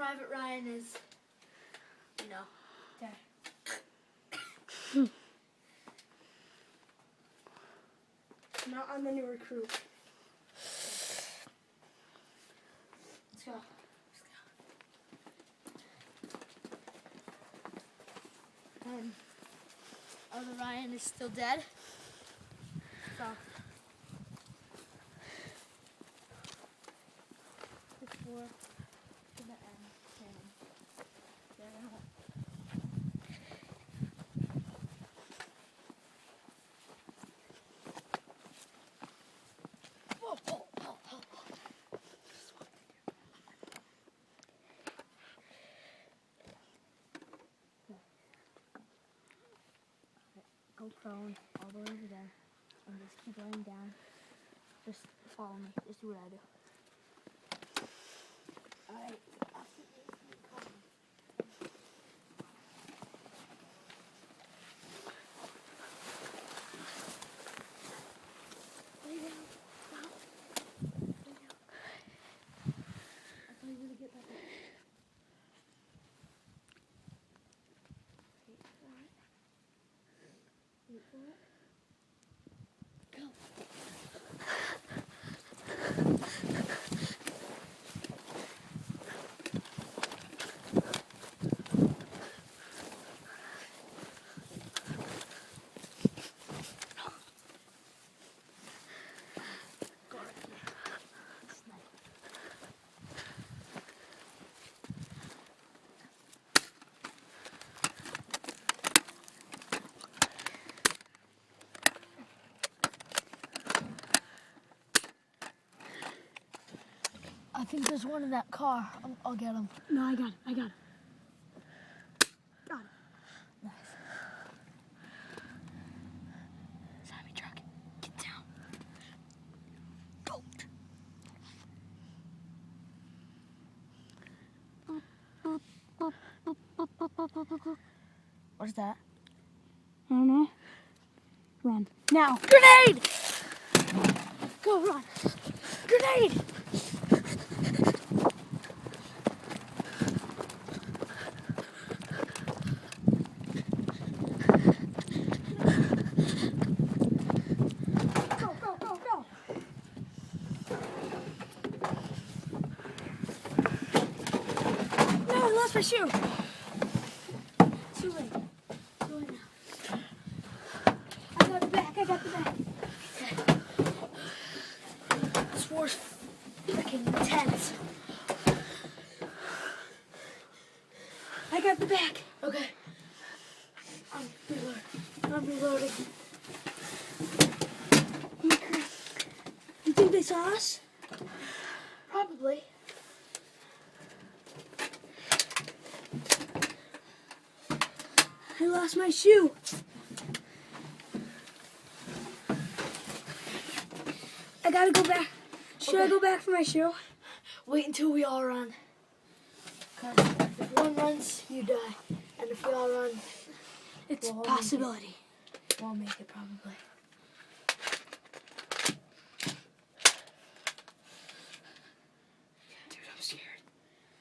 Private Ryan is, you know, there. Not on the new recruit. Let's go. And other Ryan is still dead. So before to the end, and there we go. Whoa, whoa, whoa, whoa. Go prone all the way over there and just keep laying down. Just follow me. Just do what I do. Alright. Lay down. Stop. Lay down. I thought you were gonna get back up. Wait for it. Wait for it. Go. Go right here. Snipe. I think there's one in that car. I'll get him. No, I got it. Got it. Nice. Sammy truck. Get down. Don't. What is that? I don't know. Run. Now. Grenade! Go run. Grenade! Go, go, go, go. No, I lost my shoe. Too late. Too late now. I got the back. Okay. This war's freaking intense. I got the back. Okay. I'm reloading. You think they saw us? Probably. I lost my shoe. I gotta go back. Should I go back for my shoe? Wait until we all run. Because if one runs, you die. And if we all run, It's a Well, possibility. we'll make it probably. Dude, I'm scared.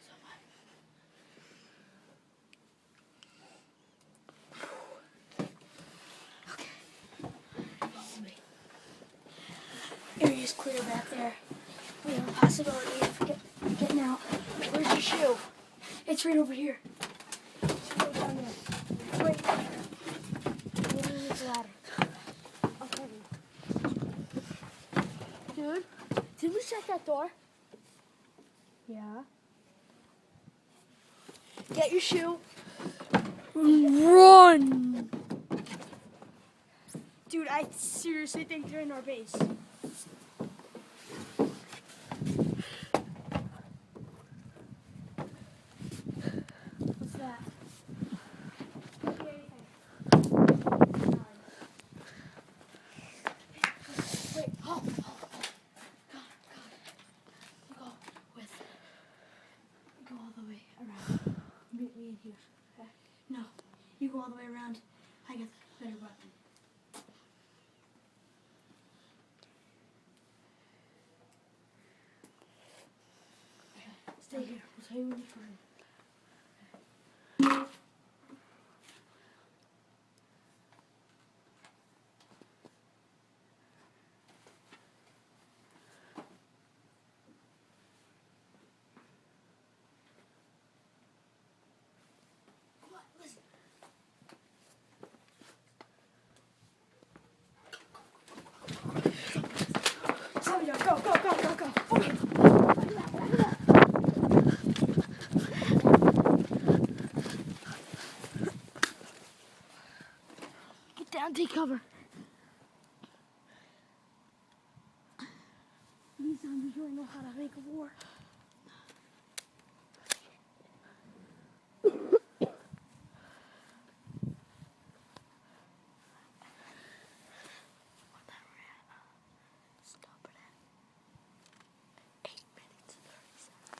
So am I. Okay. Follow me. Area's clear back there. We have a possibility of getting out. Where's your shoe? It's right over here. It's right down there. Wait. Get on this ladder. Okay. Dude, did we shut that door? Yeah. Get your shoe. Run! Dude, I seriously think they're in our base. What's that? Can't see anything. Wait, oh. God. You go go all the way around. Meet me in here. Okay? No, you go all the way around. I got the better weapon. Stay here. We'll tell you when you find. down, take cover. These zombies really know how to make a war. Stop it at 8 minutes and 30 seconds.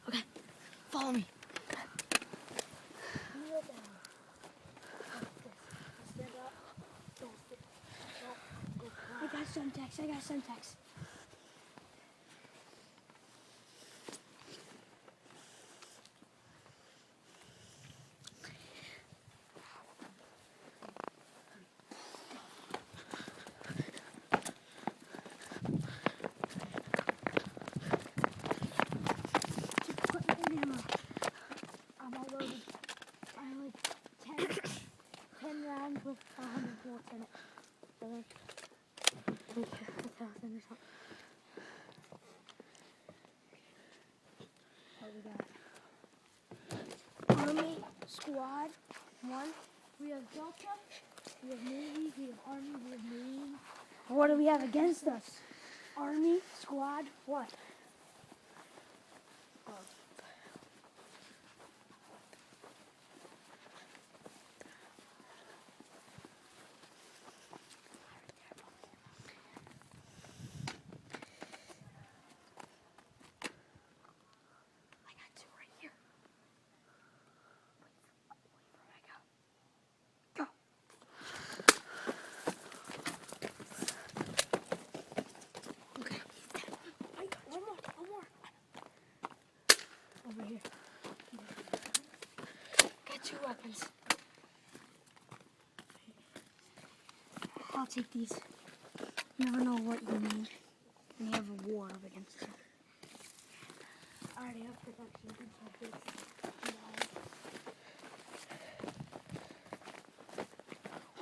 Okay, follow me. Kneel down. Like this. Stand up. Don't sit. Don't go flat. I got Semtex. I'm all loaded. I have like 10 rounds with 100 bullets in it. So like 1,000 or something. What we got? Army, Squad, 1. We have Delta, we have Navy, we have Army, we have Marine. What do we have against us? Army, Squad, what? Over here. Get 2 weapons. I'll take these. You never know what you need when you have a war up against you. I already have protection against my face.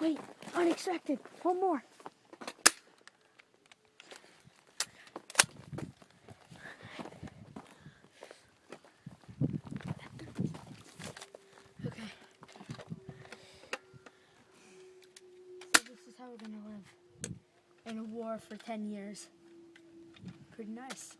Wait, unexpected. One more. Okay. So this is how we're gonna live in a war for 10 years. Pretty nice.